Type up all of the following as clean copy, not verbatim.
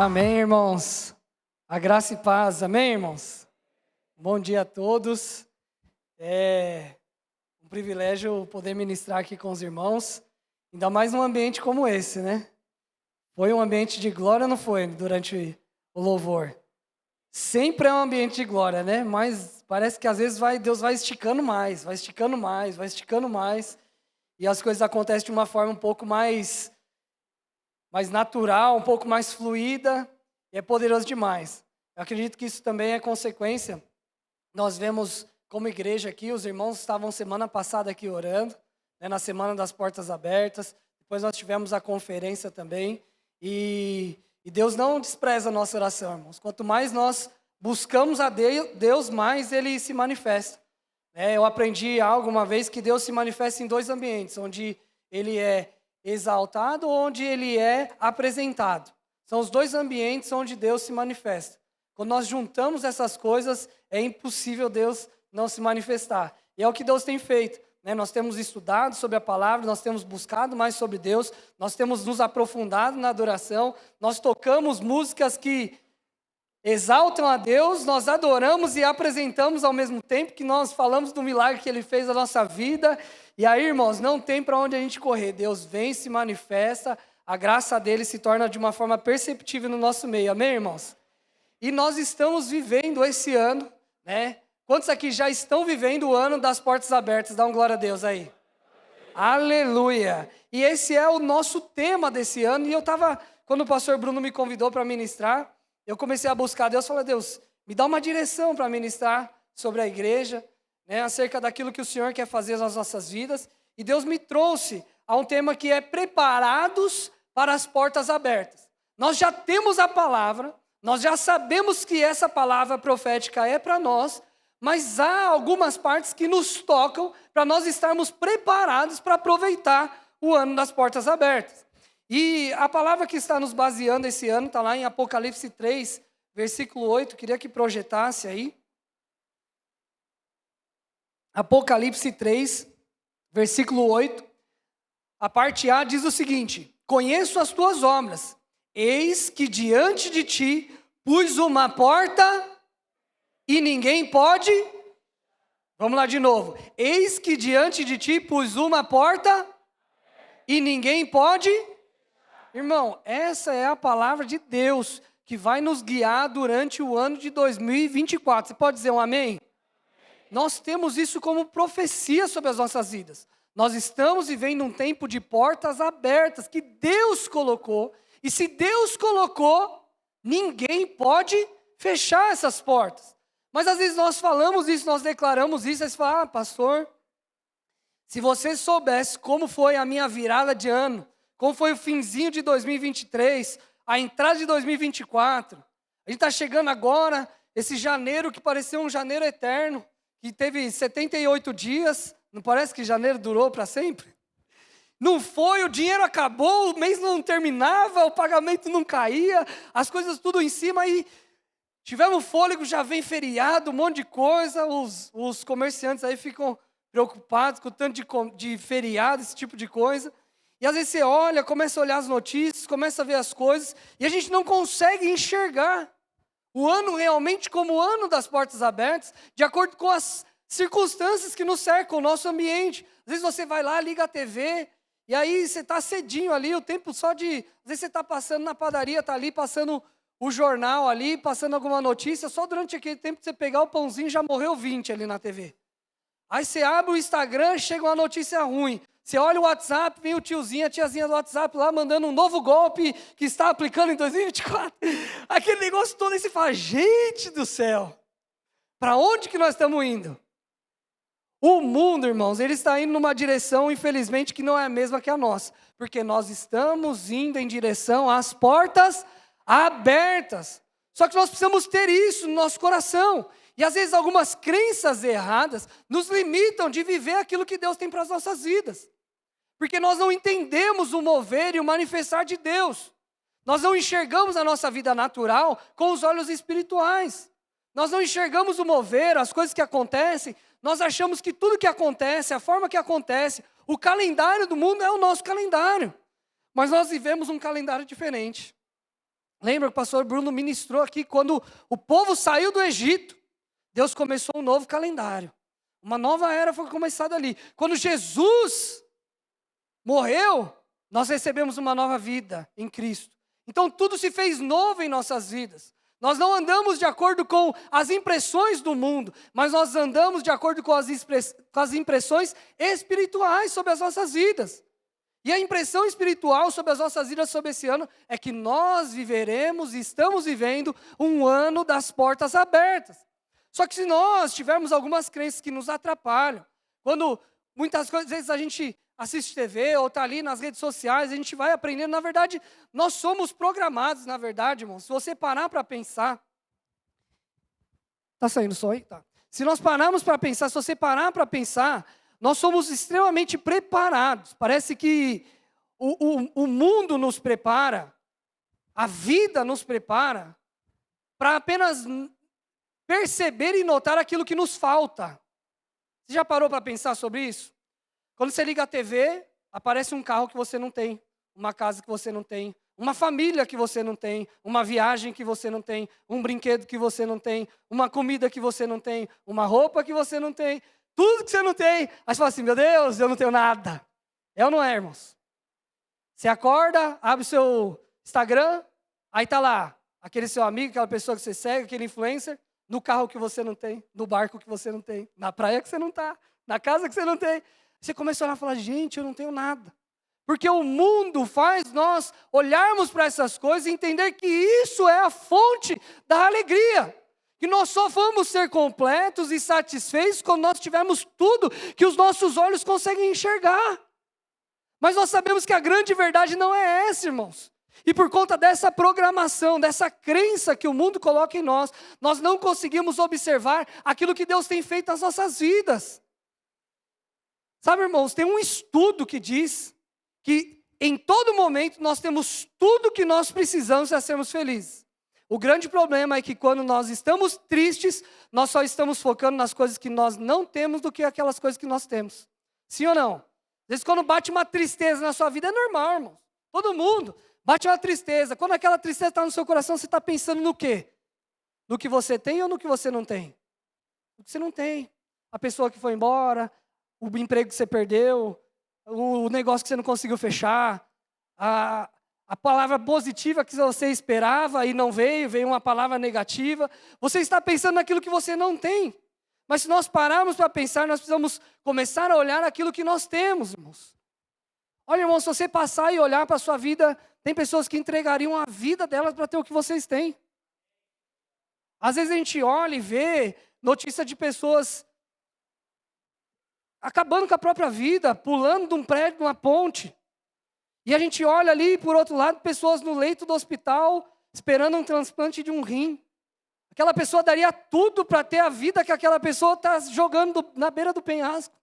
Amém, irmãos. A graça e paz, amém, irmãos? Bom dia a todos. É um privilégio poder ministrar aqui com os irmãos, ainda mais num ambiente como esse, né? Foi um ambiente de glória ou não foi durante o louvor? Sempre é um ambiente de glória, né? Mas parece que às vezes Deus vai esticando mais, vai esticando mais, vai esticando mais, e as coisas acontecem de uma forma um pouco mais natural, um pouco mais fluida, e é poderoso demais. Eu acredito que isso também é consequência. Nós vemos como igreja aqui, os irmãos estavam semana passada aqui orando, né, na Semana das Portas Abertas, depois nós tivemos a conferência também, e Deus não despreza a nossa oração, irmãos. Quanto mais nós buscamos a Deus, mais Ele se manifesta. Eu aprendi algo uma vez, que Deus se manifesta em dois ambientes, onde Ele é exaltado, onde Ele é apresentado. São os dois ambientes onde Deus se manifesta. Quando nós juntamos essas coisas, é impossível Deus não se manifestar. E é o que Deus tem feito, né? Nós temos estudado sobre a palavra, nós temos buscado mais sobre Deus, nós temos nos aprofundado na adoração, nós tocamos músicas que exaltam a Deus, nós adoramos e apresentamos ao mesmo tempo, que nós falamos do milagre que Ele fez na nossa vida. E aí, irmãos, não tem para onde a gente correr. Deus vem, se manifesta, a graça dEle se torna de uma forma perceptível no nosso meio. Amém, irmãos? E nós estamos vivendo esse ano, né? Quantos aqui já estão vivendo o ano das portas abertas? Dá um glória a Deus aí. Aleluia! E esse é o nosso tema desse ano. E quando o pastor Bruno me convidou para ministrar, eu comecei a buscar Deus, falei: Deus, me dá uma direção para ministrar sobre a igreja, né, acerca daquilo que o Senhor quer fazer nas nossas vidas. E Deus me trouxe a um tema que é preparados para as portas abertas. Nós já temos a palavra, nós já sabemos que essa palavra profética é para nós, mas há algumas partes que nos tocam para nós estarmos preparados para aproveitar o ano das portas abertas. E a palavra que está nos baseando esse ano está lá em Apocalipse 3, versículo 8. Queria que projetasse aí. Apocalipse 3, versículo 8. A parte A diz o seguinte: conheço as tuas obras, eis que diante de ti pus uma porta e ninguém pode... Vamos lá de novo. Eis que diante de ti pus uma porta e ninguém pode... Irmão, essa é a palavra de Deus que vai nos guiar durante o ano de 2024. Você pode dizer um amém? Nós temos isso como profecia sobre as nossas vidas. Nós estamos vivendo um tempo de portas abertas que Deus colocou. E se Deus colocou, ninguém pode fechar essas portas. Mas às vezes nós falamos isso, nós declaramos isso, aí você fala: pastor, se você soubesse como foi a minha virada de ano, como foi o finzinho de 2023, a entrada de 2024. A gente está chegando agora, esse janeiro que pareceu um janeiro eterno, que teve 78 dias. Não parece que janeiro durou para sempre? Não foi, o dinheiro acabou, o mês não terminava, o pagamento não caía, as coisas tudo em cima, e tivemos fôlego, já vem feriado, um monte de coisa. Os comerciantes aí ficam preocupados com o tanto de feriado, esse tipo de coisa. E às vezes você olha, começa a olhar as notícias, começa a ver as coisas, e a gente não consegue enxergar o ano realmente como o ano das portas abertas, de acordo com as circunstâncias que nos cercam, o nosso ambiente. Às vezes você vai lá, liga a TV, e aí você está cedinho ali, o tempo só de... Às vezes você está passando na padaria, está ali passando o jornal ali, passando alguma notícia, só durante aquele tempo que você pegar o pãozinho, já morreu 20 ali na TV. Aí você abre o Instagram, chega uma notícia ruim. Você olha o WhatsApp, vem o tiozinho, a tiazinha do WhatsApp lá, mandando um novo golpe que está aplicando em 2024. Aquele negócio todo, aí você fala: gente do céu, para onde que nós estamos indo? O mundo, irmãos, ele está indo numa direção, infelizmente, que não é a mesma que a nossa. Porque nós estamos indo em direção às portas abertas. Só que nós precisamos ter isso no nosso coração. E às vezes algumas crenças erradas nos limitam de viver aquilo que Deus tem para as nossas vidas. Porque nós não entendemos o mover e o manifestar de Deus. Nós não enxergamos a nossa vida natural com os olhos espirituais. Nós não enxergamos o mover, as coisas que acontecem. Nós achamos que tudo que acontece, a forma que acontece, o calendário do mundo é o nosso calendário. Mas nós vivemos um calendário diferente. Lembra que o pastor Bruno ministrou aqui, quando o povo saiu do Egito, Deus começou um novo calendário. Uma nova era foi começada ali. Quando Jesus morreu, nós recebemos uma nova vida em Cristo. Então tudo se fez novo em nossas vidas. Nós não andamos de acordo com as impressões do mundo, mas nós andamos de acordo com as impressões espirituais sobre as nossas vidas. E a impressão espiritual sobre as nossas vidas sobre esse ano é que nós viveremos e estamos vivendo um ano das portas abertas. Só que se nós tivermos algumas crenças que nos atrapalham, quando muitas vezes a gente assiste TV ou está ali nas redes sociais, a gente vai aprendendo, na verdade, nós somos programados, na verdade, irmão. Se você parar para pensar, está saindo só aí? Tá. Se nós pararmos para pensar, se você parar para pensar, nós somos extremamente preparados. Parece que o mundo nos prepara, a vida nos prepara, para apenas perceber e notar aquilo que nos falta. Você já parou para pensar sobre isso? Quando você liga a TV, aparece um carro que você não tem, uma casa que você não tem, uma família que você não tem, uma viagem que você não tem, um brinquedo que você não tem, uma comida que você não tem, uma roupa que você não tem, tudo que você não tem. Aí você fala assim, meu Deus, eu não tenho nada. É ou não é, irmãos? Você acorda, abre o seu Instagram, aí está lá, aquele seu amigo, aquela pessoa que você segue, aquele influencer, no carro que você não tem, no barco que você não tem, na praia que você não está, na casa que você não tem. Você começa a olhar e falar, gente, eu não tenho nada. Porque o mundo faz nós olharmos para essas coisas e entender que isso é a fonte da alegria. Que nós só vamos ser completos e satisfeitos quando nós tivermos tudo que os nossos olhos conseguem enxergar. Mas nós sabemos que a grande verdade não é essa, irmãos. E por conta dessa programação, dessa crença que o mundo coloca em nós, nós não conseguimos observar aquilo que Deus tem feito nas nossas vidas. Sabe, irmãos, tem um estudo que diz que em todo momento nós temos tudo que nós precisamos para sermos felizes. O grande problema é que quando nós estamos tristes, nós só estamos focando nas coisas que nós não temos do que aquelas coisas que nós temos. Sim ou não? Às vezes quando bate uma tristeza na sua vida, é normal, irmãos. Todo mundo bate uma tristeza. Quando aquela tristeza está no seu coração, você está pensando no quê? No que você tem ou no que você não tem? No que você não tem. A pessoa que foi embora, o emprego que você perdeu, o negócio que você não conseguiu fechar, a palavra positiva que você esperava e não veio uma palavra negativa. Você está pensando naquilo que você não tem. Mas se nós pararmos para pensar, nós precisamos começar a olhar aquilo que nós temos, irmãos. Olha, irmãos, se você passar e olhar para a sua vida, tem pessoas que entregariam a vida delas para ter o que vocês têm. Às vezes a gente olha e vê notícia de pessoas acabando com a própria vida, pulando de um prédio, de uma ponte. E a gente olha ali, por outro lado, pessoas no leito do hospital, esperando um transplante de um rim. Aquela pessoa daria tudo para ter a vida que aquela pessoa está jogando na beira do penhasco.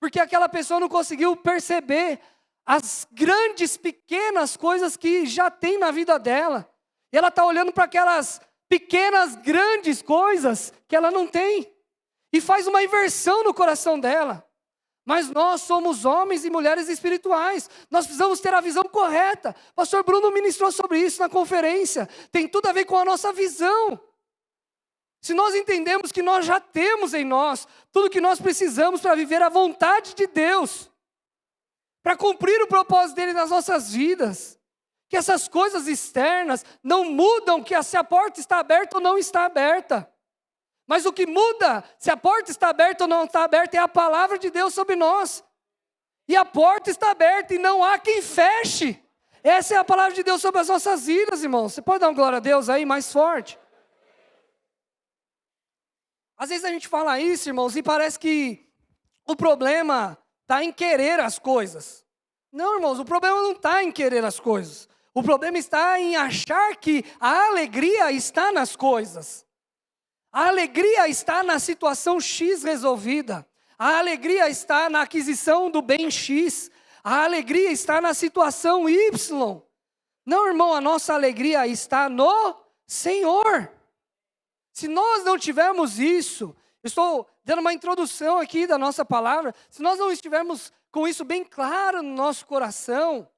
Porque aquela pessoa não conseguiu perceber as grandes, pequenas coisas que já tem na vida dela. E ela está olhando para aquelas pequenas, grandes coisas que ela não tem. E faz uma inversão no coração dela. Mas nós somos homens e mulheres espirituais. Nós precisamos ter a visão correta. O pastor Bruno ministrou sobre isso na conferência. Tem tudo a ver com a nossa visão. Se nós entendemos que nós já temos em nós tudo que nós precisamos para viver a vontade de Deus, para cumprir o propósito dele nas nossas vidas, que essas coisas externas não mudam que se a porta está aberta ou não está aberta. Mas o que muda, se a porta está aberta ou não está aberta, é a palavra de Deus sobre nós. E a porta está aberta e não há quem feche. Essa é a palavra de Deus sobre as nossas vidas, irmãos. Você pode dar uma glória a Deus aí mais forte? Às vezes a gente fala isso, irmãos, e parece que o problema está em querer as coisas. Não, irmãos, o problema não está em querer as coisas. O problema está em achar que a alegria está nas coisas. A alegria está na situação X resolvida. A alegria está na aquisição do bem X. A alegria está na situação Y. Não, irmão, a nossa alegria está no Senhor. Se nós não tivermos isso, eu estou dando uma introdução aqui da nossa palavra, se nós não estivermos com isso bem claro no nosso coração,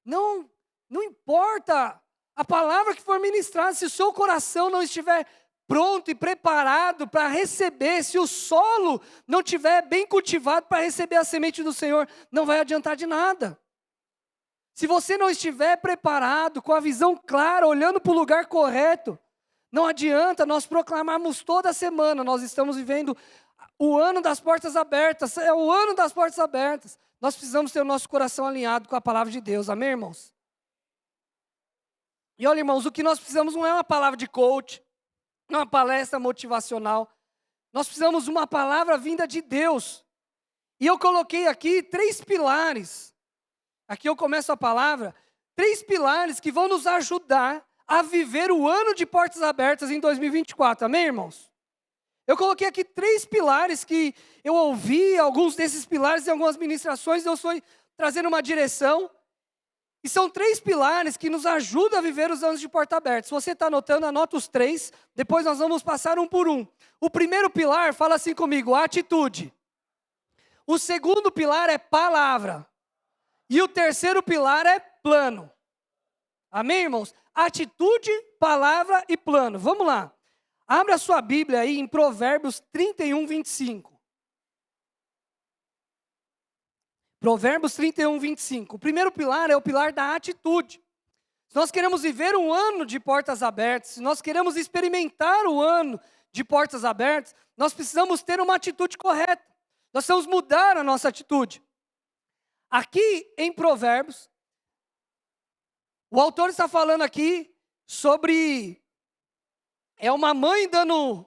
não importa A palavra que for ministrada, se o seu coração não estiver pronto e preparado para receber, se o solo não estiver bem cultivado para receber a semente do Senhor, não vai adiantar de nada. Se você não estiver preparado, com a visão clara, olhando para o lugar correto, não adianta nós proclamarmos toda semana, nós estamos vivendo o ano das portas abertas, é o ano das portas abertas. Nós precisamos ter o nosso coração alinhado com a palavra de Deus, amém, irmãos? E olha, irmãos, o que nós precisamos não é uma palavra de coach, não é uma palestra motivacional. Nós precisamos de uma palavra vinda de Deus. E eu coloquei aqui 3 pilares. Aqui eu começo a palavra. 3 pilares que vão nos ajudar a viver o ano de portas abertas em 2024. Amém, irmãos? Eu coloquei aqui 3 pilares que eu ouvi, alguns desses pilares em algumas ministrações, Deus foi trazendo uma direção. E são 3 pilares que nos ajudam a viver os anos de porta aberta. Se você está anotando, anota os 3, depois nós vamos passar um por um. O primeiro pilar, fala assim comigo, atitude. O segundo pilar é palavra. E o terceiro pilar é plano. Amém, irmãos? Atitude, palavra e plano. Vamos lá. Abra a sua Bíblia aí em Provérbios 31, 25. Provérbios 31, 25. O primeiro pilar é o pilar da atitude. Se nós queremos viver um ano de portas abertas, se nós queremos experimentar o ano de portas abertas, nós precisamos ter uma atitude correta. Nós precisamos mudar a nossa atitude. Aqui em Provérbios, o autor está falando aqui sobre uma mãe dando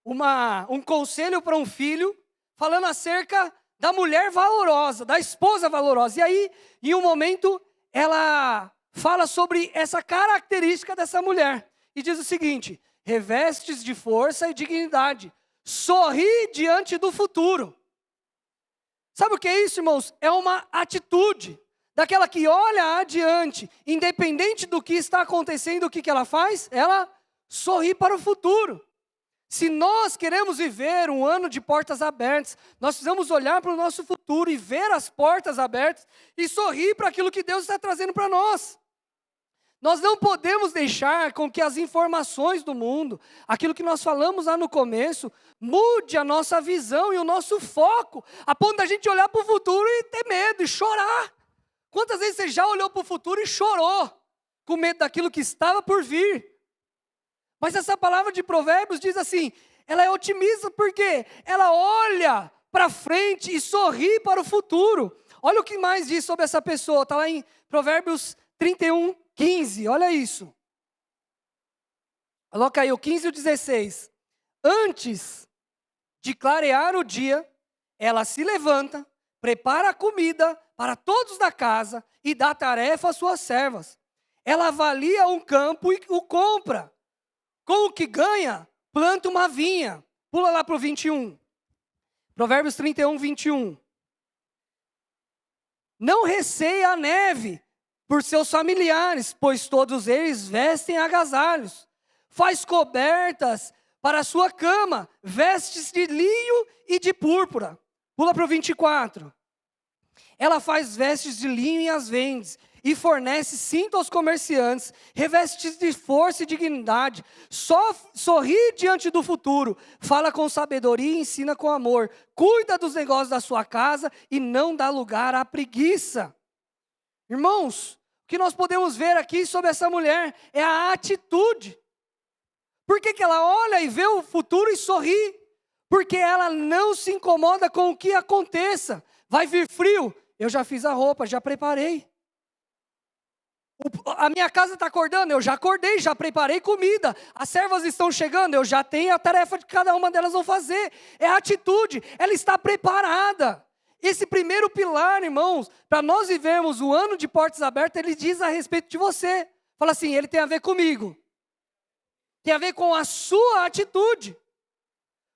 um conselho para um filho, falando acerca da mulher valorosa, da esposa valorosa. E aí, em um momento, ela fala sobre essa característica dessa mulher. E diz o seguinte: revestes de força e dignidade, sorri diante do futuro. Sabe o que é isso, irmãos? É uma atitude daquela que olha adiante, independente do que está acontecendo, o que ela faz? Ela sorri para o futuro. Se nós queremos viver um ano de portas abertas, nós precisamos olhar para o nosso futuro e ver as portas abertas e sorrir para aquilo que Deus está trazendo para nós. Nós não podemos deixar com que as informações do mundo, aquilo que nós falamos lá no começo, mude a nossa visão e o nosso foco, a ponto da gente olhar para o futuro e ter medo e chorar. Quantas vezes você já olhou para o futuro e chorou, com medo daquilo que estava por vir? Mas essa palavra de Provérbios diz assim, ela é otimista porque ela olha para frente e sorri para o futuro. Olha o que mais diz sobre essa pessoa, está lá em Provérbios 31, 15, olha isso. Coloca aí o 15 e o 16. Antes de clarear o dia, ela se levanta, prepara a comida para todos da casa e dá tarefa às suas servas. Ela avalia um campo e o compra. Com o que ganha, planta uma vinha. Pula lá para o 21. Provérbios 31, 21. Não receia a neve por seus familiares, pois todos eles vestem agasalhos. Faz cobertas para a sua cama, vestes de linho e de púrpura. Pula para o 24. Ela faz vestes de linho e as vende, e fornece cinto aos comerciantes, reveste de força e dignidade, só sorri diante do futuro, fala com sabedoria e ensina com amor, cuida dos negócios da sua casa e não dá lugar à preguiça. Irmãos, o que nós podemos ver aqui sobre essa mulher é a atitude. Por que ela olha e vê o futuro e sorri? Porque ela não se incomoda com o que aconteça. Vai vir frio? Eu já fiz a roupa, já preparei. A minha casa está acordando, eu já acordei, já preparei comida. As servas estão chegando, eu já tenho a tarefa de cada uma delas vão fazer. É a atitude, ela está preparada. Esse primeiro pilar, irmãos, para nós vivermos o ano de portas abertas, ele diz a respeito de você. Fala assim, ele tem a ver comigo. Tem a ver com a sua atitude.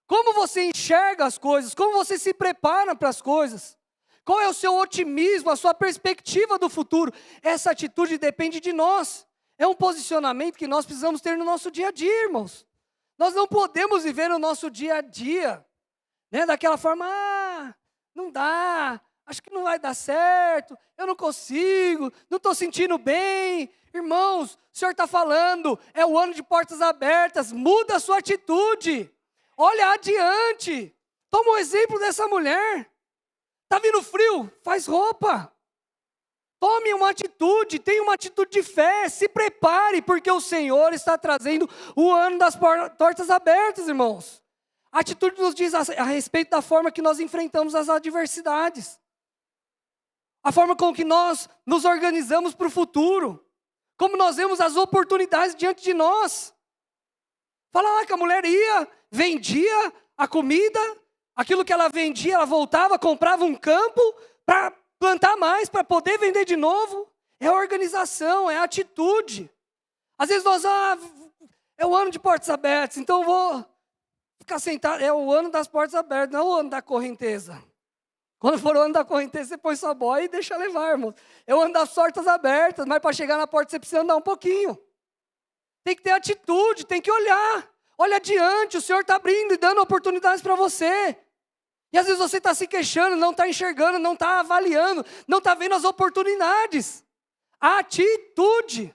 Como você enxerga as coisas, como você se prepara para as coisas. Qual é o seu otimismo, a sua perspectiva do futuro? Essa atitude depende de nós. É um posicionamento que nós precisamos ter no nosso dia a dia, irmãos. Nós não podemos viver o nosso dia a dia, né, daquela forma, não dá, acho que não vai dar certo, eu não consigo, não estou sentindo bem. Irmãos, o Senhor está falando, é o ano de portas abertas, muda a sua atitude, olha adiante. Toma o exemplo dessa mulher. Está vindo frio? Faz roupa. Tome uma atitude, tenha uma atitude de fé, se prepare, porque o Senhor está trazendo o ano das portas abertas, irmãos. A atitude nos diz a respeito da forma que nós enfrentamos as adversidades. A forma com que nós nos organizamos para o futuro. Como nós vemos as oportunidades diante de nós. Fala lá que a mulher ia, vendia a comida, aquilo que ela vendia, ela voltava, comprava um campo para plantar mais, para poder vender de novo. É a organização, é a atitude. Às vezes nós, é o ano de portas abertas, então eu vou ficar sentado. É o ano das portas abertas, não é o ano da correnteza. Quando for o ano da correnteza, você põe sua boia e deixa levar, irmão. É o ano das portas abertas, mas para chegar na porta você precisa andar um pouquinho. Tem que ter atitude, tem que olhar. Olha adiante, o Senhor está abrindo e dando oportunidades para você. E às vezes você está se queixando, não está enxergando, não está avaliando, não está vendo as oportunidades. Atitude.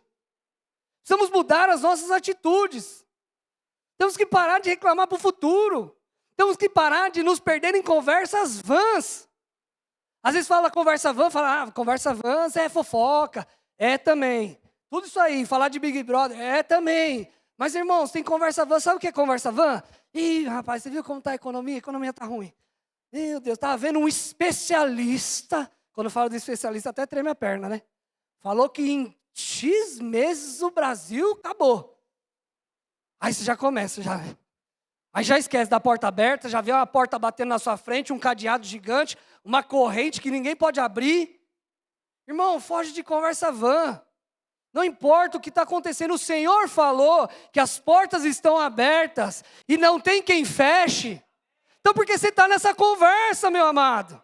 Precisamos mudar as nossas atitudes. Temos que parar de reclamar para o futuro. Temos que parar de nos perder em conversas vãs. Às vezes fala conversa vã, fala, conversa vã é fofoca. É também. Tudo isso aí, falar de Big Brother, é também. Mas irmãos, tem conversa vã, sabe o que é conversa vã? Ih, rapaz, você viu como está a economia? A economia está ruim. Meu Deus, estava vendo um especialista. Quando eu falo de especialista, até treme a perna, né? Falou que em X meses o Brasil acabou. Aí você já começa, aí já esquece da porta aberta, já vê uma porta batendo na sua frente, um cadeado gigante, uma corrente que ninguém pode abrir. Irmão, foge de conversa vã. Não importa o que está acontecendo, o Senhor falou que as portas estão abertas e não tem quem feche. Então por que você está nessa conversa, meu amado?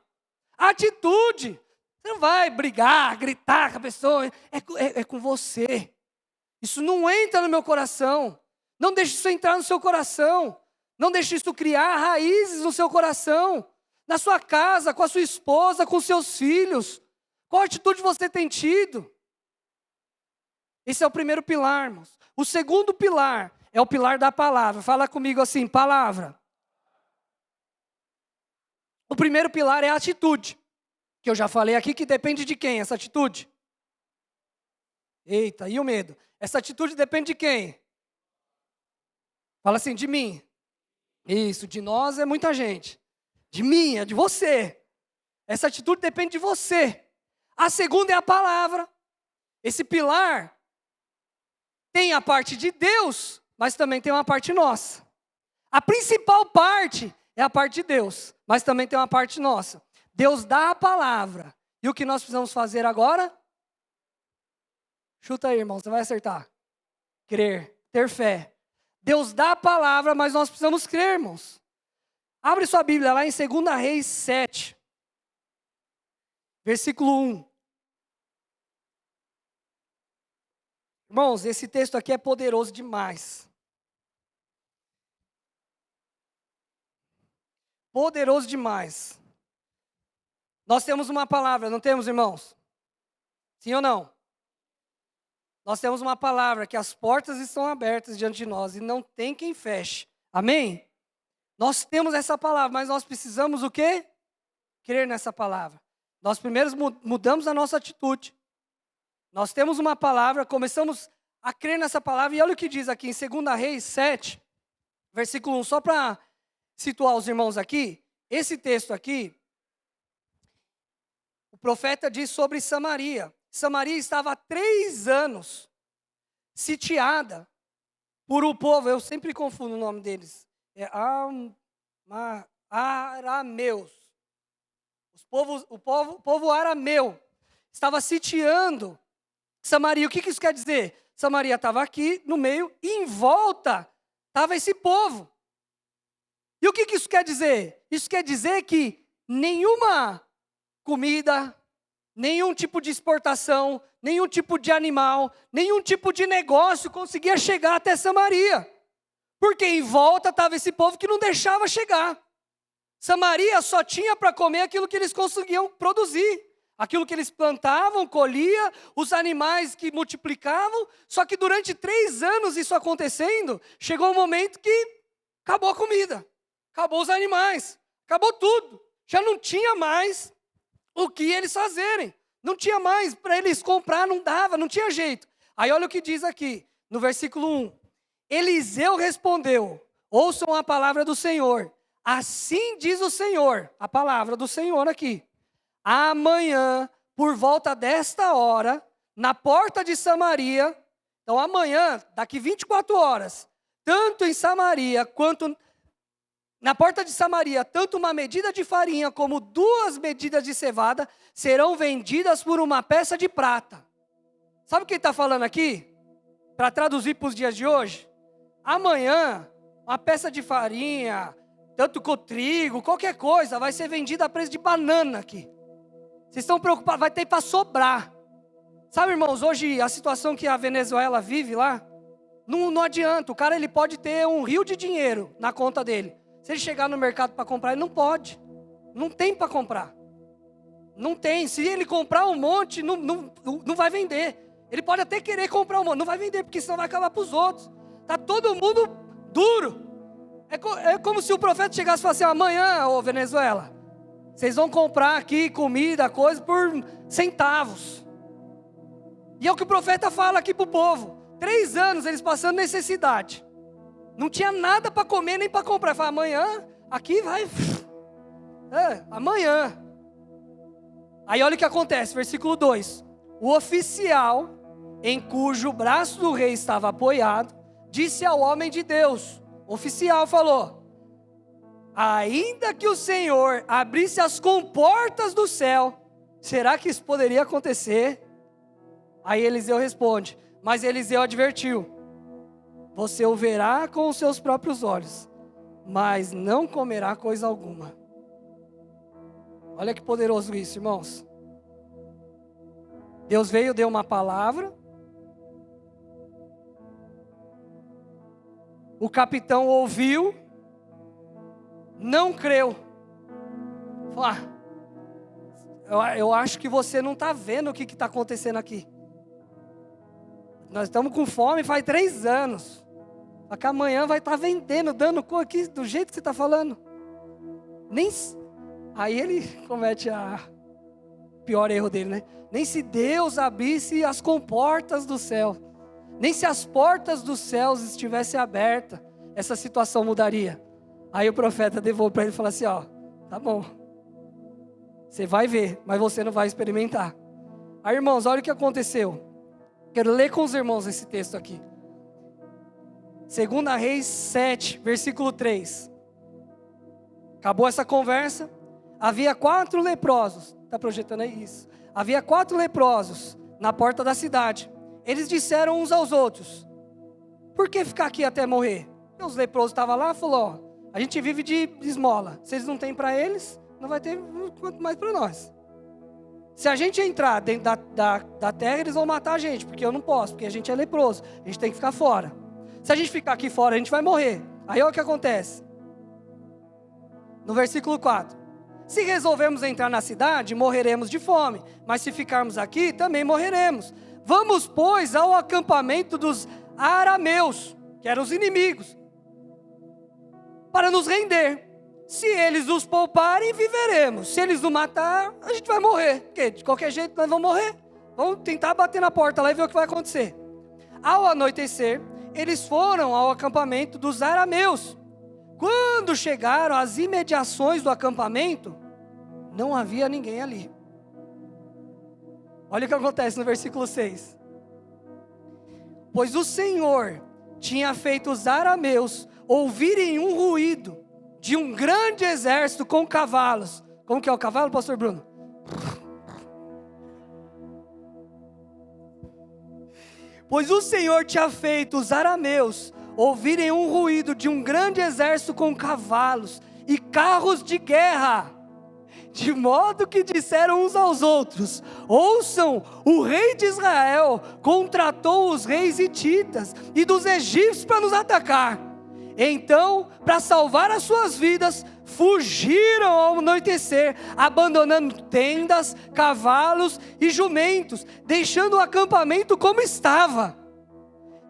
Atitude. Você não vai brigar, gritar com a pessoa. É com você. Isso não entra no meu coração. Não deixe isso entrar no seu coração. Não deixe isso criar raízes no seu coração. Na sua casa, com a sua esposa, com seus filhos. Qual atitude você tem tido? Esse é o primeiro pilar, irmãos. O segundo pilar é o pilar da palavra. Fala comigo assim, palavra. O primeiro pilar é a atitude. Que eu já falei aqui que depende de quem essa atitude? Eita, e o medo? Essa atitude depende de quem? Fala assim, de mim. Isso, de nós é muita gente. De mim, é de você. Essa atitude depende de você. A segunda é a palavra. Esse pilar tem a parte de Deus, mas também tem uma parte nossa. A principal parte é a parte de Deus, mas também tem uma parte nossa. Deus dá a palavra. E o que nós precisamos fazer agora? Chuta aí, irmão, você vai acertar. Crer, ter fé. Deus dá a palavra, mas nós precisamos crer, irmãos. Abre sua Bíblia lá em 2 Reis 7, versículo 1. Irmãos, esse texto aqui é poderoso demais. Poderoso demais. Nós temos uma palavra, não temos, irmãos? Sim ou não? Nós temos uma palavra, que as portas estão abertas diante de nós e não tem quem feche. Amém? Nós temos essa palavra, mas nós precisamos o quê? Crer nessa palavra. Nós primeiro mudamos a nossa atitude. Nós temos uma palavra, começamos a crer nessa palavra, e olha o que diz aqui em 2 Reis 7, versículo 1, só para situar os irmãos aqui, esse texto aqui, o profeta diz sobre Samaria. Samaria estava há 3 anos sitiada por um povo, eu sempre confundo o nome deles, arameus. O povo arameu estava sitiando Samaria. O que isso quer dizer? Samaria estava aqui no meio e em volta estava esse povo. E o que isso quer dizer? Isso quer dizer que nenhuma comida, nenhum tipo de exportação, nenhum tipo de animal, nenhum tipo de negócio conseguia chegar até Samaria. Porque em volta estava esse povo que não deixava chegar. Samaria só tinha para comer aquilo que eles conseguiam produzir. Aquilo que eles plantavam, colhia, os animais que multiplicavam. Só que durante 3 anos isso acontecendo, chegou um momento que acabou a comida, acabou os animais, acabou tudo. Já não tinha mais o que eles fazerem. Não tinha mais para eles comprar, não dava, não tinha jeito. Aí olha o que diz aqui, no versículo 1. Eliseu respondeu, ouçam a palavra do Senhor. Assim diz o Senhor, a palavra do Senhor aqui. Amanhã, por volta desta hora, na porta de Samaria, então amanhã, daqui 24 horas, tanto em Samaria quanto na porta de Samaria, tanto uma medida de farinha como 2 medidas de cevada serão vendidas por uma peça de prata. Sabe o que ele está falando aqui? Para traduzir para os dias de hoje. Amanhã, uma peça de farinha, tanto com trigo, qualquer coisa, vai ser vendida a preço de banana aqui. Vocês estão preocupados? Vai ter para sobrar. Sabe, irmãos, hoje a situação que a Venezuela vive lá, não adianta. O cara ele pode ter um rio de dinheiro na conta dele. Se ele chegar no mercado para comprar, ele não pode. Não tem para comprar. Não tem. Se ele comprar um monte, não vai vender. Ele pode até querer comprar um monte, não vai vender, porque senão vai acabar para os outros. Está todo mundo duro. É como se o profeta chegasse e falasse assim, amanhã, ô Venezuela, vocês vão comprar aqui comida, coisa, por centavos. E é o que o profeta fala aqui para o povo. 3 anos eles passando necessidade. Não tinha nada para comer nem para comprar. Fala, amanhã, aqui vai. Amanhã. Aí olha o que acontece, versículo 2. O oficial, em cujo braço do rei estava apoiado, disse ao homem de Deus. O oficial falou, ainda que o Senhor abrisse as comportas do céu, será que isso poderia acontecer? Aí Eliseu responde, mas Eliseu advertiu, você o verá com os seus próprios olhos, mas não comerá coisa alguma. Olha que poderoso isso, irmãos. Deus veio, deu uma palavra. O capitão ouviu, não creu. Eu acho que você não está vendo o que está acontecendo aqui. Nós estamos com fome faz 3 anos. Só que amanhã vai estar vendendo, dando cor aqui, do jeito que você está falando. Aí ele comete o pior erro dele, né? Nem se Deus abrisse as comportas do céu, nem se as portas dos céus estivessem abertas, essa situação mudaria. Aí o profeta devolve para ele e fala assim, ó, tá bom, você vai ver, mas você não vai experimentar. Aí, irmãos, olha o que aconteceu. Quero ler com os irmãos esse texto aqui. 2 Reis 7, versículo 3. Acabou essa conversa. Havia 4 leprosos. Está projetando aí isso. Havia 4 leprosos na porta da cidade. Eles disseram uns aos outros, por que ficar aqui até morrer? E os leprosos estavam lá e falaram, ó, a gente vive de esmola. Se eles não têm para eles, não vai ter quanto mais para nós. Se a gente entrar dentro da terra, eles vão matar a gente, porque eu não posso, porque a gente é leproso. A gente tem que ficar fora. Se a gente ficar aqui fora, a gente vai morrer. Aí olha o que acontece. No versículo 4. Se resolvermos entrar na cidade, morreremos de fome. Mas se ficarmos aqui, também morreremos. Vamos, pois, ao acampamento dos arameus, que eram os inimigos, para nos render. Se eles nos pouparem, viveremos. Se eles nos matar, a gente vai morrer. Porque de qualquer jeito nós vamos morrer. Vamos tentar bater na porta lá e ver o que vai acontecer. Ao anoitecer, eles foram ao acampamento dos arameus. Quando chegaram às imediações do acampamento, não havia ninguém ali. Olha o que acontece no versículo 6. Pois o Senhor tinha feito os arameus ouvirem um ruído de um grande exército com cavalos. Como que é o cavalo, pastor Bruno? Pois o Senhor tinha feito os arameus ouvirem um ruído de um grande exército com cavalos e carros de guerra, de modo que disseram uns aos outros, ouçam, o rei de Israel contratou os reis hititas e dos egípcios para nos atacar. Então, para salvar as suas vidas, fugiram ao anoitecer, abandonando tendas, cavalos e jumentos, deixando o acampamento como estava.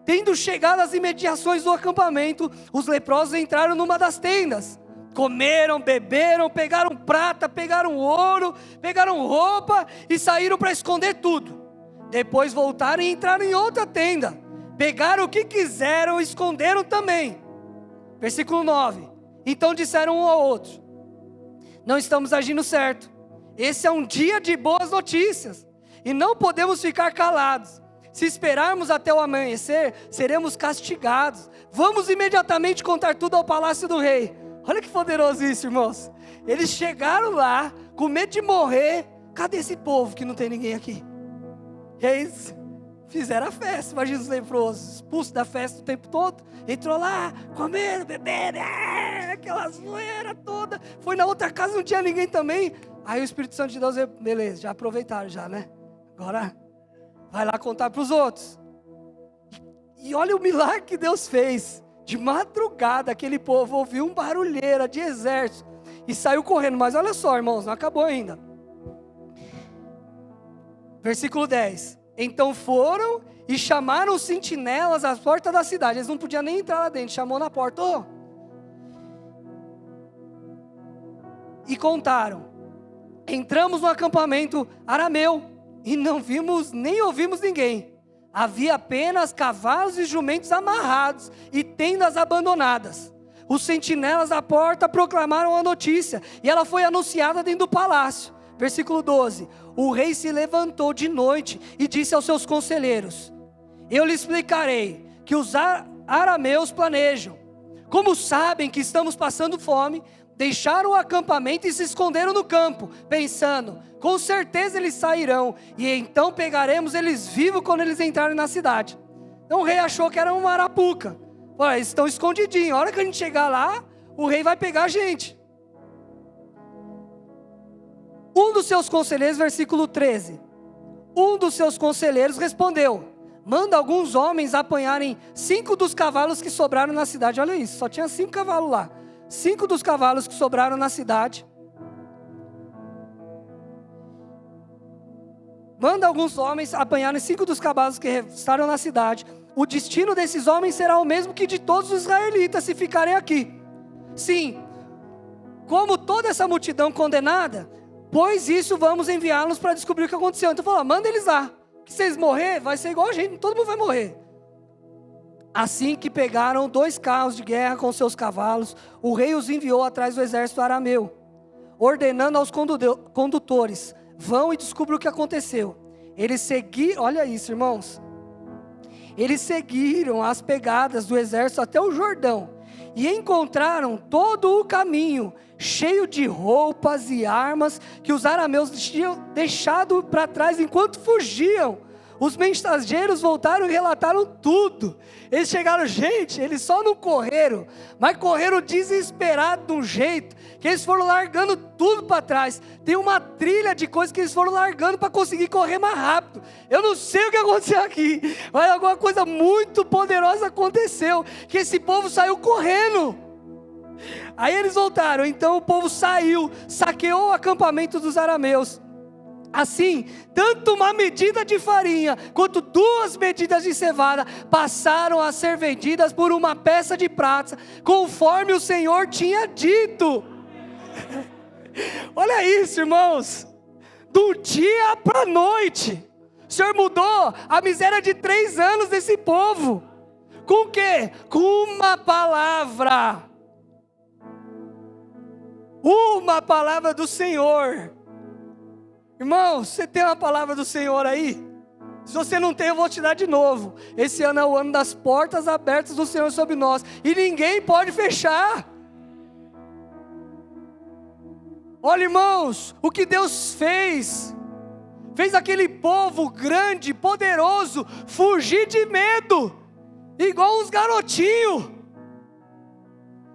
Tendo chegado às imediações do acampamento, os leprosos entraram numa das tendas. Comeram, beberam, pegaram prata, pegaram ouro, pegaram roupa e saíram para esconder tudo. Depois voltaram e entraram em outra tenda. Pegaram o que quiseram e esconderam também. Versículo 9. Então disseram um ao outro: não estamos agindo certo. Esse é um dia de boas notícias e não podemos ficar calados. Se esperarmos até o amanhecer, seremos castigados. Vamos imediatamente contar tudo ao palácio do rei. Olha que poderoso isso, irmãos. Eles chegaram lá com medo de morrer. Cadê esse povo que não tem ninguém aqui? E aí fizeram a festa. Imagina os leprosos expulsos da festa o tempo todo. Entrou lá, comendo, bebendo, aquela zoeira toda. Foi na outra casa, não tinha ninguém também. Aí o Espírito Santo de Deus, beleza, já aproveitaram já, né? Agora vai lá contar para os outros. E olha o milagre que Deus fez. De madrugada, aquele povo ouviu um barulheira de exército e saiu correndo. Mas olha só, irmãos, não acabou ainda. Versículo 10. Então foram e chamaram os sentinelas às portas da cidade. Eles não podiam nem entrar lá dentro. Chamou na porta. Oh. E contaram: entramos no acampamento arameu e não vimos nem ouvimos ninguém. Havia apenas cavalos e jumentos amarrados e tendas abandonadas. Os sentinelas da porta proclamaram a notícia e ela foi anunciada dentro do palácio. Versículo 12. O rei se levantou de noite e disse aos seus conselheiros: eu lhe explicarei que os arameus planejam. Como sabem que estamos passando fome, deixaram o acampamento e se esconderam no campo, pensando: com certeza eles sairão, e então pegaremos eles vivos quando eles entrarem na cidade. Então o rei achou que era uma arapuca. Olha, eles estão escondidinhos, a hora que a gente chegar lá, o rei vai pegar a gente. Um dos seus conselheiros, versículo 13. Um dos seus conselheiros respondeu: manda alguns homens apanharem 5 dos cavalos que sobraram na cidade. Olha isso, só tinha 5 cavalos lá. 5 dos cavalos que sobraram na cidade. Manda alguns homens apanharem 5 dos cavalos que restaram na cidade. O destino desses homens será o mesmo que de todos os israelitas se ficarem aqui. Sim, como toda essa multidão condenada, pois isso vamos enviá-los para descobrir o que aconteceu. Então falou: manda eles lá. Que se eles morrer, vai ser igual a gente, todo mundo vai morrer. Assim que pegaram 2 carros de guerra com seus cavalos, o rei os enviou atrás do exército arameu, ordenando aos condutores: vão e descubram o que aconteceu. Eles seguiram, olha isso, irmãos. Eles seguiram as pegadas do exército até o Jordão e encontraram todo o caminho cheio de roupas e armas que os arameus tinham deixado para trás enquanto fugiam. Os mensageiros voltaram e relataram tudo. Eles chegaram, gente, eles só não correram, mas correram desesperados de um jeito que eles foram largando tudo para trás. Tem uma trilha de coisas que eles foram largando para conseguir correr mais rápido. Eu não sei o que aconteceu aqui, mas alguma coisa muito poderosa aconteceu, que esse povo saiu correndo. Aí eles voltaram, então o povo saiu, saqueou o acampamento dos arameus. Assim, tanto uma medida de farinha, quanto 2 medidas de cevada, passaram a ser vendidas por uma peça de prata, conforme o Senhor tinha dito. Olha isso, irmãos, do dia para a noite, o Senhor mudou a miséria de 3 anos desse povo. Com o quê? Com uma palavra. Uma palavra do Senhor. Irmão, você tem uma palavra do Senhor aí? Se você não tem, eu vou te dar de novo. Esse ano é o ano das portas abertas do Senhor sobre nós, e ninguém pode fechar. Olha, irmãos, o que Deus fez aquele povo grande, poderoso, fugir de medo, igual uns garotinhos.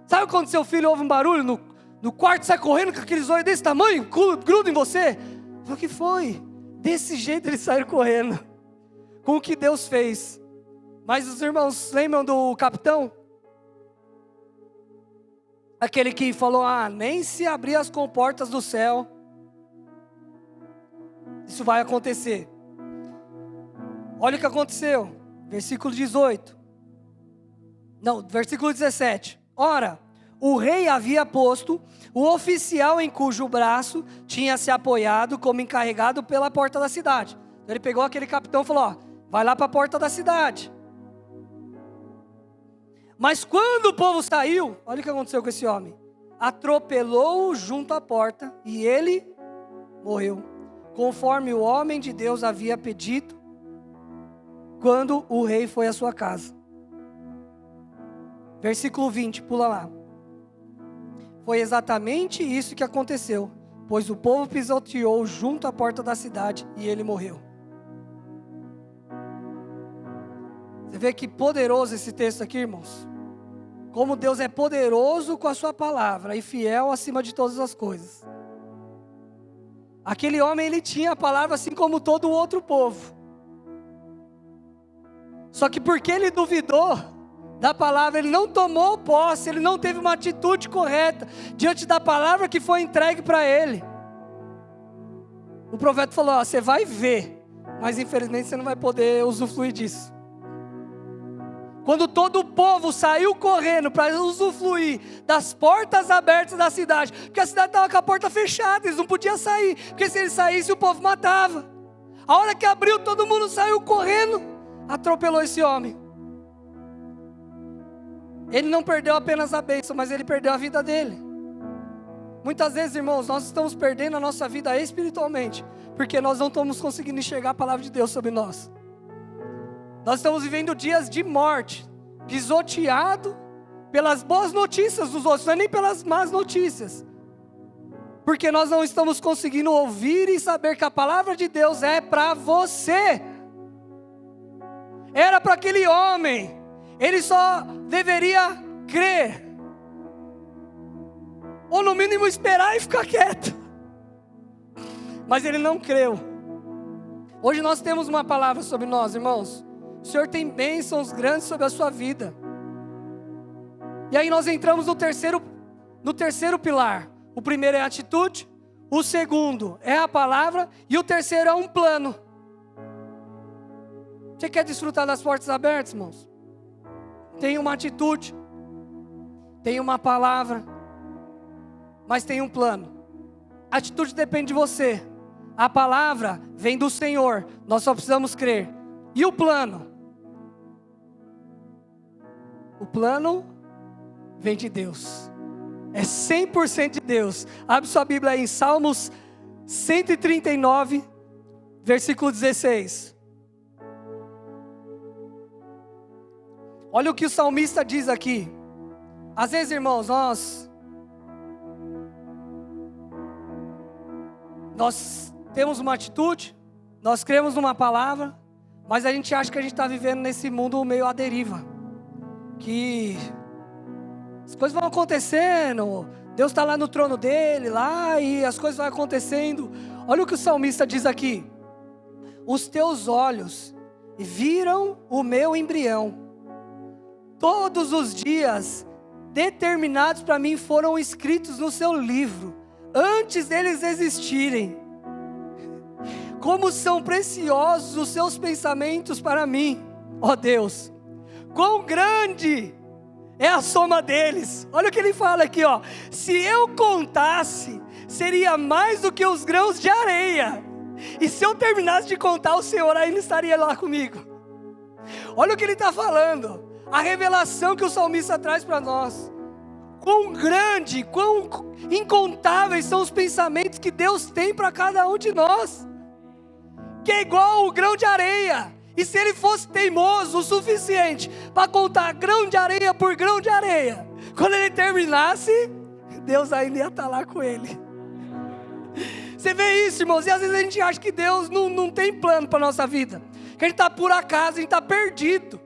Sabe quando seu filho ouve um barulho no quarto, sai correndo com aqueles olhos desse tamanho, gruda em você? O que foi? Desse jeito eles saíram correndo, com o que Deus fez. Mas os irmãos lembram do capitão? Aquele que falou, nem se abrir as comportas do céu, isso vai acontecer. Olha o que aconteceu, versículo 18. Não, versículo 17. Ora, o rei havia posto o oficial em cujo braço tinha se apoiado como encarregado pela porta da cidade. Então ele pegou aquele capitão e falou, vai lá para a porta da cidade. Mas quando o povo saiu, olha o que aconteceu com esse homem. Atropelou-o junto à porta e ele morreu, conforme o homem de Deus havia pedido, quando o rei foi à sua casa. Versículo 20, pula lá. Foi exatamente isso que aconteceu, pois o povo pisoteou junto à porta da cidade e ele morreu. Você vê que poderoso esse texto aqui, irmãos? Como Deus é poderoso com a sua palavra e fiel acima de todas as coisas. Aquele homem, ele tinha a palavra assim como todo o outro povo. Só que porque ele duvidou da palavra, ele não tomou posse, ele não teve uma atitude correta diante da palavra que foi entregue para ele. O profeta falou, você vai ver, mas infelizmente você não vai poder usufruir disso. Quando todo o povo saiu correndo para usufruir das portas abertas da cidade, porque a cidade estava com a porta fechada, eles não podiam sair, porque se eles saíssem o povo matava. A hora que abriu, todo mundo saiu correndo, atropelou esse homem. Ele não perdeu apenas a bênção, mas ele perdeu a vida dele. Muitas vezes, irmãos, nós estamos perdendo a nossa vida espiritualmente, porque nós não estamos conseguindo enxergar a palavra de Deus sobre nós. Nós estamos vivendo dias de morte, pisoteado pelas boas notícias dos outros, não é nem pelas más notícias. Porque nós não estamos conseguindo ouvir e saber que a palavra de Deus é para você. Era para aquele homem, ele só deveria crer, ou no mínimo esperar e ficar quieto. Mas ele não creu. Hoje nós temos uma palavra sobre nós, irmãos. O Senhor tem bênçãos grandes sobre a sua vida. E aí nós entramos no terceiro pilar. O primeiro é a atitude, o segundo é a palavra e o terceiro é um plano. Você quer desfrutar das portas abertas, irmãos? Tem uma atitude, tem uma palavra, mas tem um plano. A atitude depende de você. A palavra vem do Senhor, nós só precisamos crer. E o plano? O plano vem de Deus. É 100% de Deus. Abre sua Bíblia aí em Salmos 139, versículo 16. Olha o que o salmista diz aqui. Às vezes, irmãos, nós temos uma atitude, nós cremos numa palavra, mas a gente acha que a gente está vivendo nesse mundo meio à deriva. Que as coisas vão acontecendo, Deus está lá no trono dele, lá, e as coisas vão acontecendo. Olha o que o salmista diz aqui. Os teus olhos viram o meu embrião. Todos os dias determinados para mim foram escritos no seu livro, antes deles existirem. Como são preciosos os seus pensamentos para mim, ó Deus. Quão grande é a soma deles. Olha o que ele fala aqui, ó. Se eu contasse, seria mais do que os grãos de areia. E se eu terminasse de contar, o Senhor ainda estaria lá comigo. Olha o que ele está falando. A revelação que o salmista traz para nós. Quão grande, quão incontáveis são os pensamentos que Deus tem para cada um de nós. Que é igual o grão de areia. E se ele fosse teimoso o suficiente para contar grão de areia por grão de areia, quando ele terminasse, Deus ainda ia estar lá com ele. Você vê isso, irmãos? E às vezes a gente acha que Deus não tem plano para a nossa vida, que a gente está por acaso, a gente está perdido.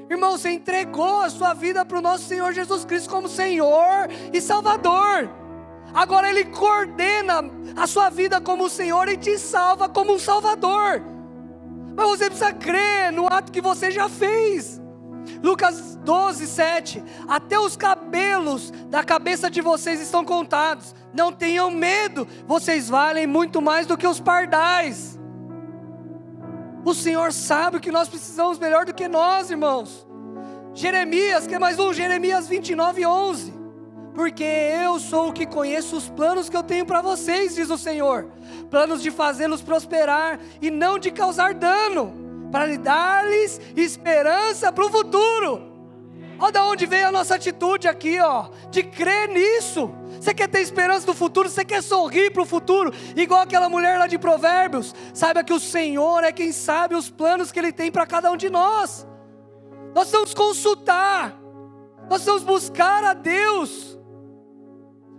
Irmão, você entregou a sua vida para o nosso Senhor Jesus Cristo como Senhor e Salvador. Agora Ele coordena a sua vida como Senhor e te salva como um Salvador. Mas você precisa crer no ato que você já fez. Lucas 12, 7. Até os cabelos da cabeça de vocês estão contados. Não tenham medo, vocês valem muito mais do que os pardais. O Senhor sabe o que nós precisamos melhor do que nós, irmãos. Jeremias, que é mais um, Jeremias 29, 11. Porque eu sou o que conheço os planos que eu tenho para vocês, diz o Senhor. Planos de fazê-los prosperar e não de causar dano, para lhe dar-lhes esperança para o futuro. Olha de onde veio a nossa atitude aqui, ó, de crer nisso. Você quer ter esperança do futuro? Você quer sorrir para o futuro? Igual aquela mulher lá de Provérbios. Saiba que o Senhor é quem sabe os planos que Ele tem para cada um de nós. Nós vamos consultar. Nós vamos buscar a Deus.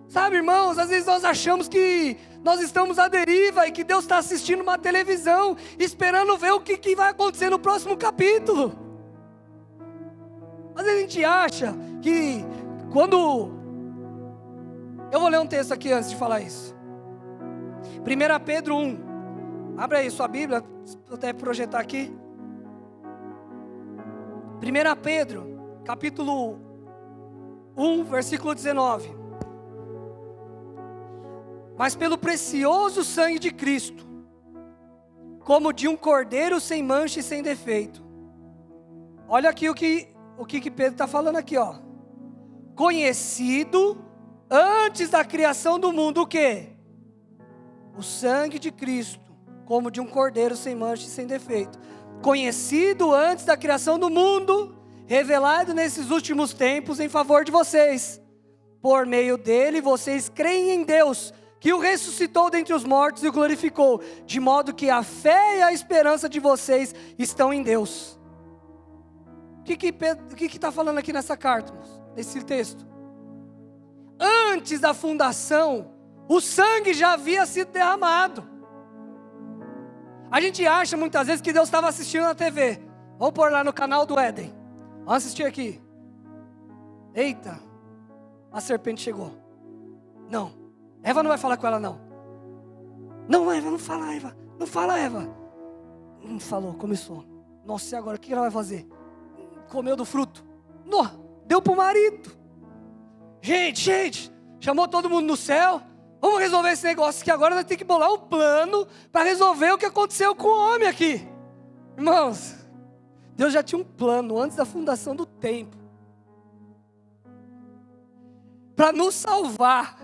Sabe, irmãos, às vezes nós achamos que nós estamos à deriva e que Deus está assistindo uma televisão, esperando ver o que vai acontecer no próximo capítulo. Às vezes a gente acha que quando... Eu vou ler um texto aqui antes de falar isso. 1 Pedro 1. Abre aí sua Bíblia, se puder projetar aqui. 1 Pedro, capítulo 1, versículo 19. Mas pelo precioso sangue de Cristo, como de um cordeiro sem mancha e sem defeito. Olha aqui o que Pedro está falando aqui, ó. Conhecido antes da criação do mundo, o quê? O sangue de Cristo, como de um cordeiro sem mancha e sem defeito. Conhecido antes da criação do mundo, revelado nesses últimos tempos em favor de vocês. Por meio dele, vocês creem em Deus, que o ressuscitou dentre os mortos e o glorificou, de modo que a fé e a esperança de vocês estão em Deus. O que está falando aqui nessa carta, nesse texto? Antes da fundação, o sangue já havia sido derramado. A gente acha muitas vezes que Deus estava assistindo na TV. Vamos pôr lá no canal do Éden. Vamos assistir aqui. Eita, a serpente chegou. Não, Eva não vai falar com ela não. Não, Eva, não fala, Eva. Não fala, Eva. Não falou, começou. Nossa, e agora o que ela vai fazer? Comeu do fruto. Deu para o marido. Gente, chamou todo mundo no céu. Vamos resolver esse negócio que agora nós temos que bolar um plano para resolver o que aconteceu com o homem aqui. Irmãos, Deus já tinha um plano antes da fundação do tempo para nos salvar.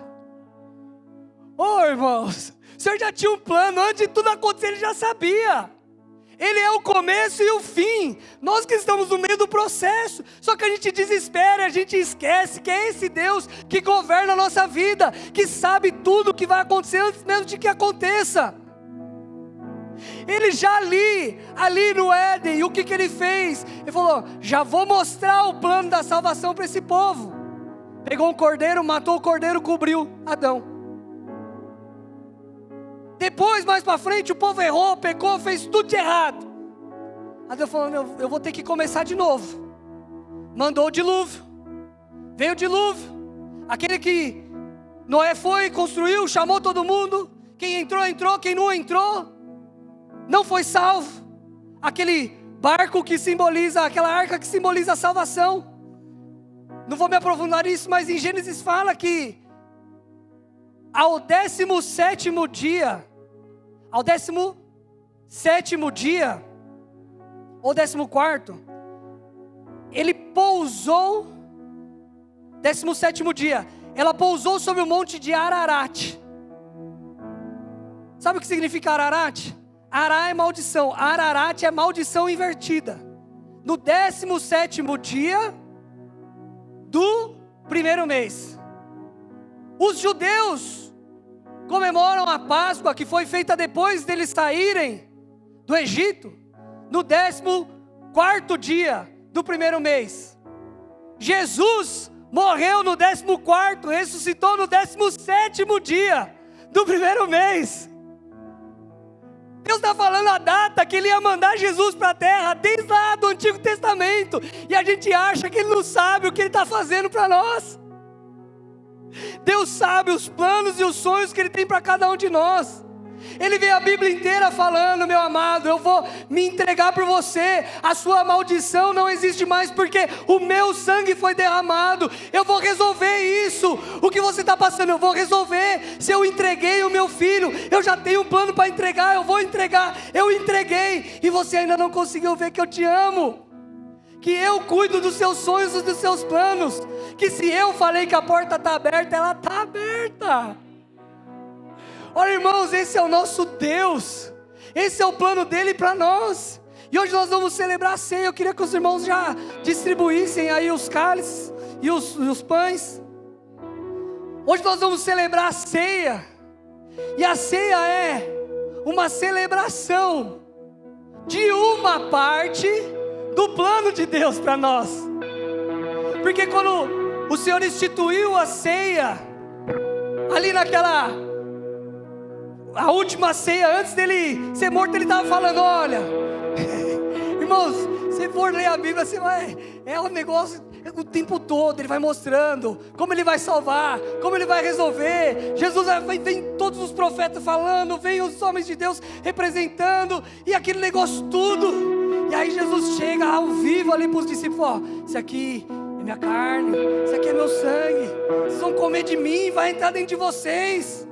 Irmãos, o Senhor já tinha um plano antes de tudo acontecer, Ele já sabia. Ele é o começo e o fim. Nós que estamos no meio do processo. Só que a gente desespera, a gente esquece que é esse Deus que governa a nossa vida, que sabe tudo o que vai acontecer antes mesmo de que aconteça. Ele já ali no Éden, o que Ele fez? Ele falou, já vou mostrar o plano da salvação para esse povo. Pegou um cordeiro, matou o cordeiro, cobriu Adão. Depois, mais para frente, o povo errou, pecou, fez tudo de errado. Aí Deus falou, eu vou ter que começar de novo. Mandou o dilúvio. Veio o dilúvio. Aquele que Noé foi, construiu, chamou todo mundo. Quem entrou, entrou. Quem não entrou, não foi salvo. Aquele barco que simboliza, aquela arca que simboliza a salvação. Não vou me aprofundar nisso, mas em Gênesis fala que ao 17º dia, ou 14º, ele pousou, 17º dia, ela pousou sobre o monte de Ararat. Sabe o que significa Ararat? Ará é maldição, Ararat é maldição invertida. No 17º dia do primeiro mês, os judeus comemoram a Páscoa, que foi feita depois deles saírem do Egito, no 14º dia do primeiro mês. Jesus morreu no 14º, ressuscitou no 17º dia do primeiro mês. Deus está falando a data que Ele ia mandar Jesus para a terra, desde lá do Antigo Testamento, e a gente acha que Ele não sabe o que Ele está fazendo para nós. Deus sabe os planos e os sonhos que Ele tem para cada um de nós. Ele vê a Bíblia inteira falando: meu amado, eu vou me entregar por você, a sua maldição não existe mais, porque o meu sangue foi derramado, eu vou resolver isso. O que você está passando, eu vou resolver. Se eu entreguei o meu filho, eu já tenho um plano para entregar, eu vou entregar. Eu entreguei, e você ainda não conseguiu ver que eu te amo, que eu cuido dos seus sonhos e dos seus planos, que se eu falei que a porta está aberta, ela está aberta. Olha, irmãos, esse é o nosso Deus, esse é o plano dele para nós. E hoje nós vamos celebrar a ceia. Eu queria que os irmãos já distribuíssem aí os cálices e os pães. Hoje nós vamos celebrar a ceia, e a ceia é uma celebração de uma parte do plano de Deus para nós. Porque quando o Senhor instituiu a ceia, ali a última ceia, antes dele ser morto, ele estava falando: olha, irmãos, se for ler a Bíblia, você vai, é um negócio, o tempo todo ele vai mostrando como ele vai salvar, como ele vai resolver. Jesus vem todos os profetas falando, vem os homens de Deus representando, e aquele negócio tudo. E aí Jesus chega ao vivo ali para os discípulos: ó, isso aqui é minha carne, isso aqui é meu sangue, vocês vão comer de mim, vai entrar dentro de vocês.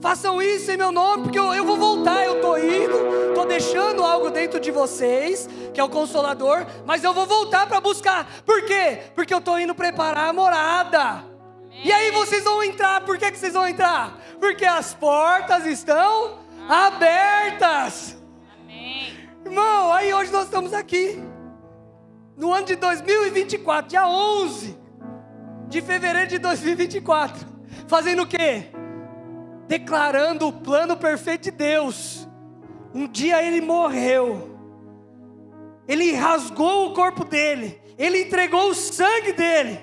Façam isso em meu nome, porque eu vou voltar. Eu estou indo, estou deixando algo dentro de vocês, que é o Consolador, mas eu vou voltar para buscar. Por quê? Porque eu estou indo preparar a morada. Amém. E aí vocês vão entrar. Por que vocês vão entrar? Porque as portas estão abertas. Amém. Irmão, aí hoje nós estamos aqui, no ano de 2024, dia 11 de fevereiro de 2024, fazendo o quê? Declarando o plano perfeito de Deus. Um dia ele morreu, ele rasgou o corpo dele, ele entregou o sangue dele,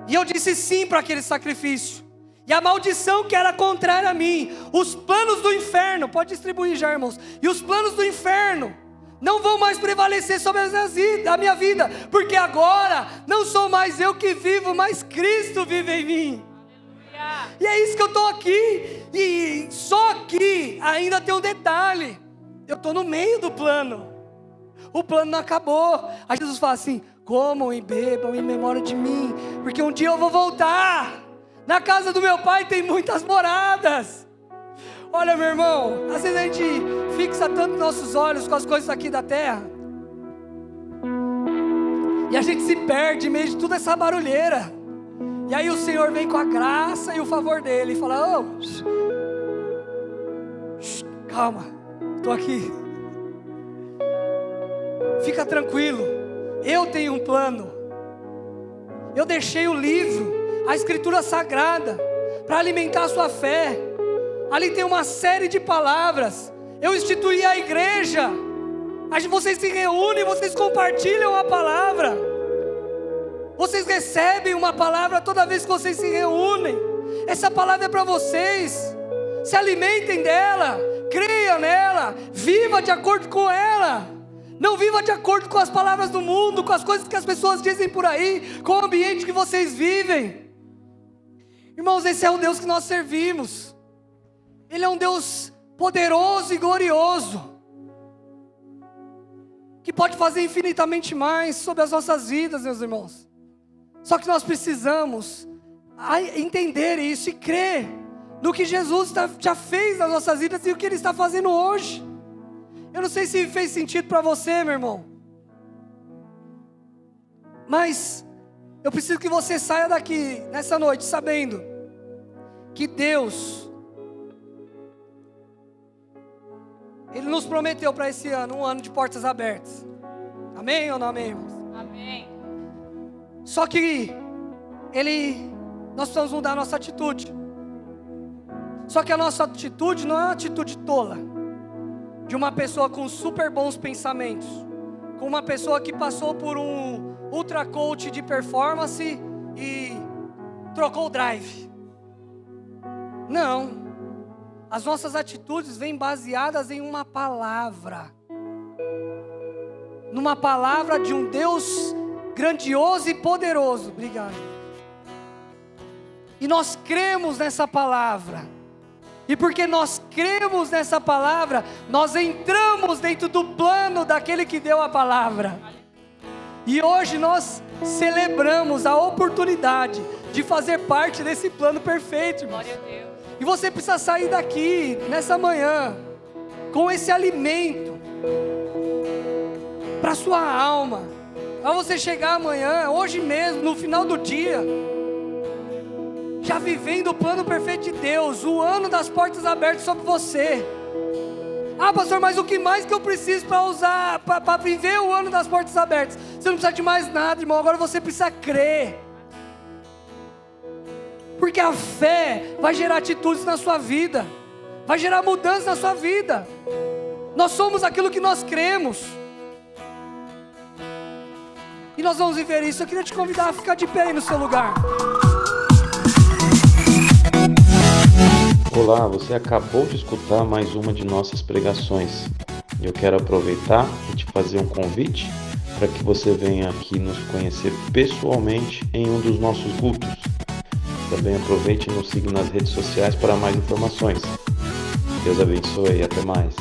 e eu disse sim para aquele sacrifício. E a maldição que era contrária a mim, os planos do inferno, pode distribuir já, irmãos, e os planos do inferno não vão mais prevalecer sobre a minha vida, porque agora não sou mais eu que vivo, mas Cristo vive em mim. E é isso que eu estou aqui. E só que ainda tem um detalhe: eu estou no meio do plano, o plano não acabou. Aí Jesus fala assim: comam e bebam em memória de mim, porque um dia eu vou voltar. Na casa do meu pai tem muitas moradas. Olha, meu irmão, às vezes a gente fixa tanto nossos olhos com as coisas aqui da terra, e a gente se perde em meio de toda essa barulheira. E aí o Senhor vem com a graça e o favor dele e fala: oh, calma, estou aqui, fica tranquilo, eu tenho um plano. Eu deixei o livro, a Escritura Sagrada, para alimentar a sua fé. Ali tem uma série de palavras. Eu instituí a igreja, vocês se reúnem, vocês compartilham a palavra. Vocês recebem uma palavra toda vez que vocês se reúnem. Essa palavra é para vocês. Se alimentem dela, creia nela, viva de acordo com ela. Não viva de acordo com as palavras do mundo, com as coisas que as pessoas dizem por aí, com o ambiente que vocês vivem. Irmãos, esse é o Deus que nós servimos. Ele é um Deus poderoso e glorioso, que pode fazer infinitamente mais sobre as nossas vidas, meus irmãos. Só que nós precisamos entender isso e crer no que Jesus já fez nas nossas vidas e o que Ele está fazendo hoje. Eu não sei se fez sentido para você, meu irmão, mas eu preciso que você saia daqui nessa noite sabendo que Deus, Ele nos prometeu para esse ano, um ano de portas abertas. Amém ou não amém, irmãos? Amém. Só que nós precisamos mudar a nossa atitude. Só que a nossa atitude não é uma atitude tola, de uma pessoa com super bons pensamentos, com uma pessoa que passou por um ultra coach de performance e trocou o drive. Não, as nossas atitudes vêm baseadas em uma palavra, numa palavra de um Deus grandioso e poderoso. Obrigado. E nós cremos nessa palavra. E porque nós cremos nessa palavra, nós entramos dentro do plano daquele que deu a palavra. E hoje nós celebramos a oportunidade de fazer parte desse plano perfeito, irmãos. Glória a Deus. E você precisa sair daqui, nessa manhã, com esse alimento para sua alma. Para você chegar amanhã, hoje mesmo, no final do dia, já vivendo o plano perfeito de Deus, o ano das portas abertas sobre você. Ah, pastor, mas o que mais que eu preciso para viver o ano das portas abertas? Você não precisa de mais nada, irmão. Agora você precisa crer. Porque a fé vai gerar atitudes na sua vida, vai gerar mudança na sua vida. Nós somos aquilo que nós cremos. E nós vamos viver isso. Eu queria te convidar a ficar de pé aí no seu lugar. Olá, você acabou de escutar mais uma de nossas pregações. Eu quero aproveitar e te fazer um convite para que você venha aqui nos conhecer pessoalmente em um dos nossos cultos. Também aproveite e nos siga nas redes sociais para mais informações. Deus abençoe e até mais.